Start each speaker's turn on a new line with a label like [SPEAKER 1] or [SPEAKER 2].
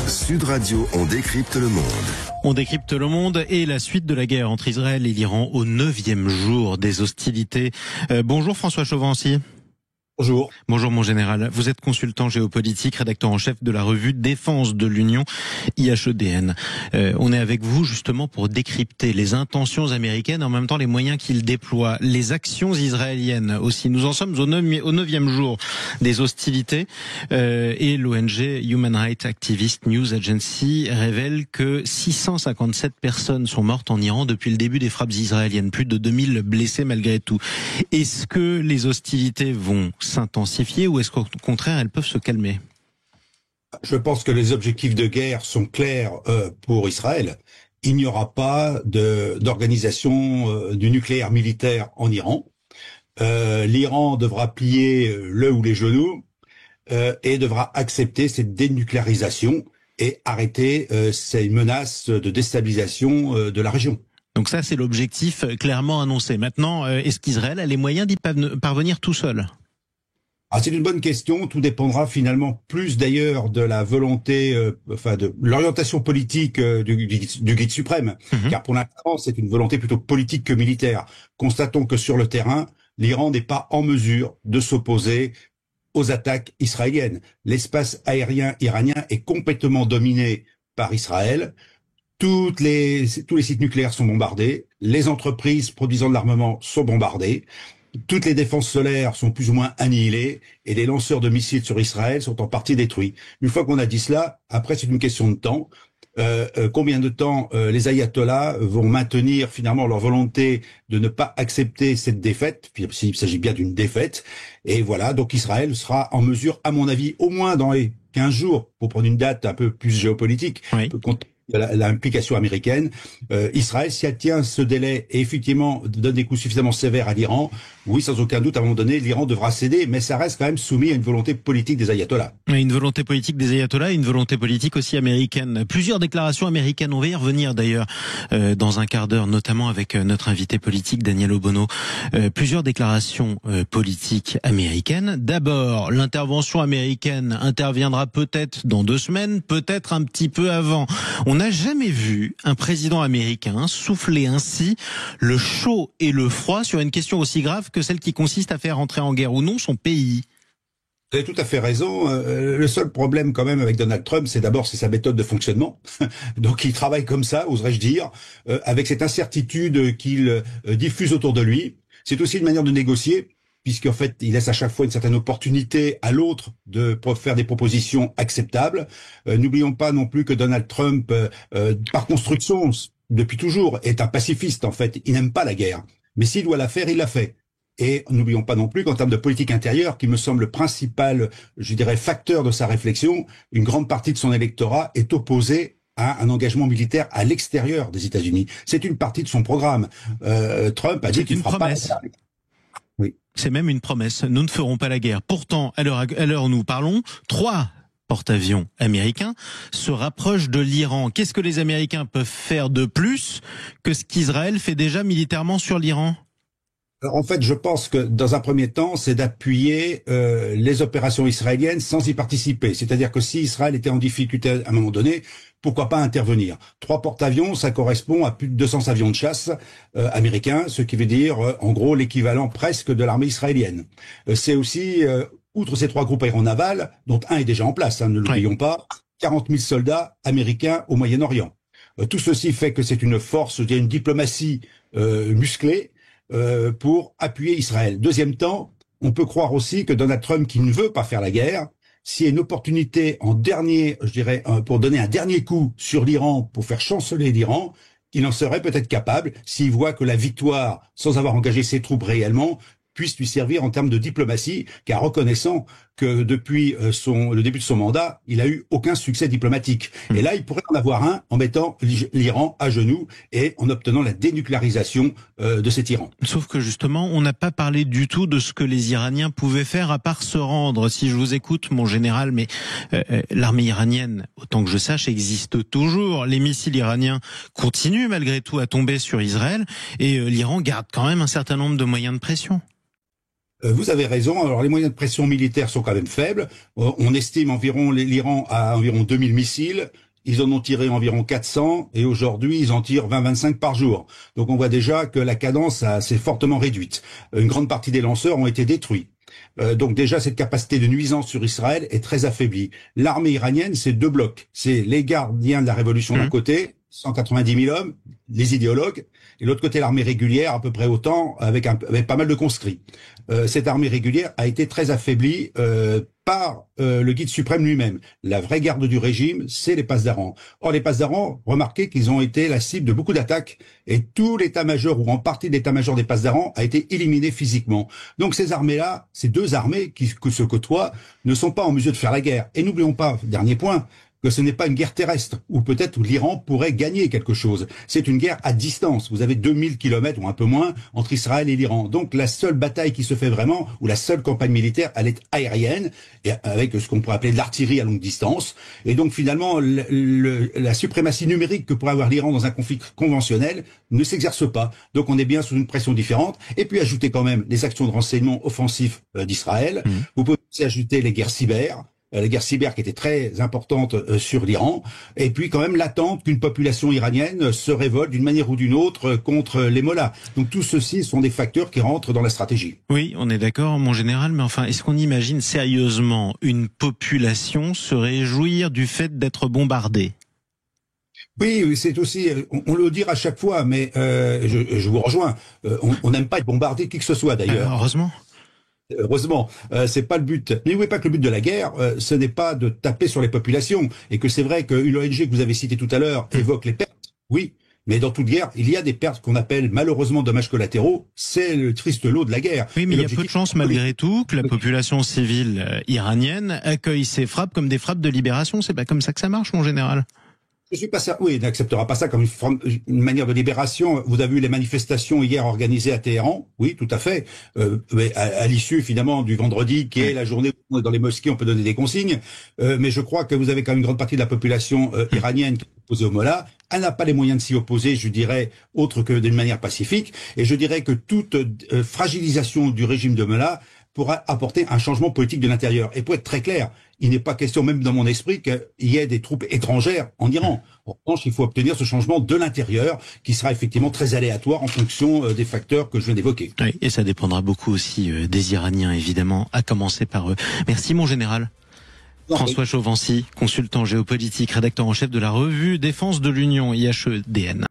[SPEAKER 1] Sud Radio, on décrypte le monde.
[SPEAKER 2] On décrypte le monde et la suite de la guerre entre Israël et l'Iran au 9e jour des hostilités. Bonjour François Chauvency.
[SPEAKER 3] Bonjour.
[SPEAKER 2] Bonjour mon général. Vous êtes consultant géopolitique, rédacteur en chef de la revue Défense de l'Union, IHEDN. On est avec vous justement pour décrypter les intentions américaines et en même temps les moyens qu'ils déploient, les actions israéliennes aussi. Nous en sommes au 9e jour des hostilités et l'ONG Human Rights Activist News Agency révèle que 657 personnes sont mortes en Iran depuis le début des frappes israéliennes, plus de 2000 blessés malgré tout. Est-ce que les hostilités vont s'intensifier ou est-ce qu'au contraire elles peuvent se calmer?
[SPEAKER 3] Je pense que les objectifs de guerre sont clairs pour Israël. Il n'y aura pas d'organisation du nucléaire militaire en Iran. L'Iran devra plier le ou les genoux et devra accepter cette dénucléarisation et arrêter ces menaces de déstabilisation de la région.
[SPEAKER 2] Donc ça, c'est l'objectif clairement annoncé. Maintenant, est-ce qu'Israël a les moyens d'y parvenir tout seul?
[SPEAKER 3] C'est une bonne question. Tout dépendra finalement plus d'ailleurs de la volonté, de l'orientation politique du guide suprême. Car pour l'instant, c'est une volonté plutôt politique que militaire. Constatons que sur le terrain, l'Iran n'est pas en mesure de s'opposer aux attaques israéliennes. L'espace aérien iranien est complètement dominé par Israël. Tous les sites nucléaires sont bombardés. Les entreprises produisant de l'armement sont bombardées. Toutes les défenses solaires sont plus ou moins annihilées et les lanceurs de missiles sur Israël sont en partie détruits. Une fois qu'on a dit cela, après c'est une question de temps. Combien de temps les ayatollahs vont maintenir finalement leur volonté de ne pas accepter cette défaite, s'il s'agit bien d'une défaite. Et voilà, donc Israël sera en mesure, à mon avis, au moins dans les 15 jours, pour prendre une date un peu plus géopolitique,
[SPEAKER 2] oui,
[SPEAKER 3] l'implication américaine, Israël, si elle tient ce délai et effectivement donne des coups suffisamment sévères à l'Iran, oui, sans aucun doute, à un moment donné, l'Iran devra céder, mais ça reste quand même soumis à une volonté politique des ayatollahs.
[SPEAKER 2] Une volonté politique des ayatollahs et une volonté politique aussi américaine. Plusieurs déclarations américaines, on va y revenir d'ailleurs dans un quart d'heure, notamment avec notre invité politique Daniel Obono. Plusieurs déclarations politiques américaines. D'abord, l'intervention américaine interviendra peut-être dans 2 semaines, peut-être un petit peu avant. On n'a jamais vu un président américain souffler ainsi le chaud et le froid sur une question aussi grave que celle qui consiste à faire entrer en guerre ou non son pays.
[SPEAKER 3] Vous avez tout à fait raison. Le seul problème quand même avec Donald Trump, c'est sa méthode de fonctionnement. Donc il travaille comme ça, oserais-je dire, avec cette incertitude qu'il diffuse autour de lui. C'est aussi une manière de négocier, puisqu'en fait, il laisse à chaque fois une certaine opportunité à l'autre de faire des propositions acceptables. N'oublions pas non plus que Donald Trump, par construction, depuis toujours, est un pacifiste, en fait. Il n'aime pas la guerre. Mais s'il doit la faire, il la fait. Et n'oublions pas non plus qu'en termes de politique intérieure, qui me semble le principal, je dirais, facteur de sa réflexion, une grande partie de son électorat est opposée à un engagement militaire à l'extérieur des États-Unis. C'est une partie de son programme. Trump a dit qu'il ne fera pas la guerre.
[SPEAKER 2] Oui. C'est même une promesse. Nous ne ferons pas la guerre. Pourtant, à l'heure où nous parlons, 3 porte-avions américains se rapprochent de l'Iran. Qu'est-ce que les Américains peuvent faire de plus que ce qu'Israël fait déjà militairement sur l'Iran?
[SPEAKER 3] En fait, je pense que dans un premier temps, c'est d'appuyer les opérations israéliennes sans y participer. C'est-à-dire que si Israël était en difficulté à un moment donné, pourquoi pas intervenir? 3 porte-avions, ça correspond à plus de 200 avions de chasse américains, ce qui veut dire en gros l'équivalent presque de l'armée israélienne. C'est aussi, outre ces 3 groupes aéronavals, dont un est déjà en place, ne l'oublions pas, 40 000 soldats américains au Moyen-Orient. Tout ceci fait que c'est une force, il y a une diplomatie musclée, pour appuyer Israël. Deuxième temps, on peut croire aussi que Donald Trump, qui ne veut pas faire la guerre, s'il y a une opportunité en dernier, je dirais, pour donner un dernier coup sur l'Iran, pour faire chanceler l'Iran, il en serait peut-être capable s'il voit que la victoire, sans avoir engagé ses troupes réellement, puisse lui servir en termes de diplomatie, car reconnaissant que depuis le début de son mandat, il a eu aucun succès diplomatique. Et là, il pourrait en avoir un en mettant l'Iran à genoux et en obtenant la dénucléarisation de cet Iran.
[SPEAKER 2] Sauf que justement, on n'a pas parlé du tout de ce que les Iraniens pouvaient faire à part se rendre. Si je vous écoute, mon général, mais l'armée iranienne, autant que je sache, existe toujours. Les missiles iraniens continuent malgré tout à tomber sur Israël et l'Iran garde quand même un certain nombre de moyens de pression.
[SPEAKER 3] Vous avez raison. Alors les moyens de pression militaire sont quand même faibles. On estime environ l'Iran à environ 2000 missiles. Ils en ont tiré environ 400 et aujourd'hui ils en tirent 20-25 par jour. Donc on voit déjà que la cadence s'est fortement réduite. Une grande partie des lanceurs ont été détruits. Donc déjà cette capacité de nuisance sur Israël est très affaiblie. L'armée iranienne, c'est 2 blocs. C'est les gardiens de la révolution d'un côté, 190 000 hommes, les idéologues, et l'autre côté l'armée régulière, à peu près autant, avec pas mal de conscrits. Cette armée régulière a été très affaiblie par le guide suprême lui-même. La vraie garde du régime, c'est les passes d'Aran. Or, les passes d'Aran, remarquez qu'ils ont été la cible de beaucoup d'attaques, et tout l'état-major, ou en partie de l'état-major des passes d'Aran, a été éliminé physiquement. Donc ces armées-là, ces 2 armées qui se côtoient, ne sont pas en mesure de faire la guerre. Et n'oublions pas, dernier point, que ce n'est pas une guerre terrestre, ou peut-être où l'Iran pourrait gagner quelque chose. C'est une guerre à distance. Vous avez 2000 kilomètres, ou un peu moins, entre Israël et l'Iran. Donc la seule bataille qui se fait vraiment, ou la seule campagne militaire, elle est aérienne, et avec ce qu'on pourrait appeler de l'artillerie à longue distance. Et donc finalement, la suprématie numérique que pourrait avoir l'Iran dans un conflit conventionnel ne s'exerce pas. Donc on est bien sous une pression différente. Et puis ajouter quand même les actions de renseignement offensifs d'Israël. Vous pouvez aussi ajouter les guerres cyber. La guerre cyber qui était très importante sur l'Iran, et puis quand même l'attente qu'une population iranienne se révolte d'une manière ou d'une autre contre les mollahs. Donc tout ceci sont des facteurs qui rentrent dans la stratégie.
[SPEAKER 2] Oui, on est d'accord, mon général, mais enfin, est-ce qu'on imagine sérieusement une population se réjouir du fait d'être bombardée ?
[SPEAKER 3] Oui, c'est aussi, on le dit à chaque fois, mais je vous rejoins, on n'aime pas être bombardé, qui que ce soit d'ailleurs.
[SPEAKER 2] Heureusement.
[SPEAKER 3] Heureusement, c'est pas le but. N'oubliez pas que le but de la guerre, ce n'est pas de taper sur les populations, et que c'est vrai que l'ONG que vous avez citée tout à l'heure évoque les pertes. Oui, mais dans toute guerre, il y a des pertes qu'on appelle malheureusement dommages collatéraux. C'est le triste lot de la guerre.
[SPEAKER 2] Oui, mais il y a peu de chances malgré tout que la population civile iranienne accueille ces frappes comme des frappes de libération. C'est pas comme ça que ça marche, mon général.
[SPEAKER 3] Je suis pas ça. Oui, il n'acceptera pas ça comme une manière de libération. Vous avez vu les manifestations hier organisées à Téhéran. Oui, tout à fait. À l'issue, finalement, du vendredi, qui est la journée où dans les mosquées, on peut donner des consignes. Mais je crois que vous avez quand même une grande partie de la population iranienne qui est opposée au Mollah. Elle n'a pas les moyens de s'y opposer, je dirais, autre que d'une manière pacifique. Et je dirais que toute fragilisation du régime de Mollah pourra apporter un changement politique de l'intérieur. Et pour être très clair, il n'est pas question, même dans mon esprit, qu'il y ait des troupes étrangères en Iran. En revanche, il faut obtenir ce changement de l'intérieur, qui sera effectivement très aléatoire en fonction des facteurs que je viens d'évoquer.
[SPEAKER 2] Oui, et ça dépendra beaucoup aussi des Iraniens, évidemment, à commencer par eux. Merci, mon général. François Chauvency, consultant géopolitique, rédacteur en chef de la revue Défense de l'Union, IHEDN.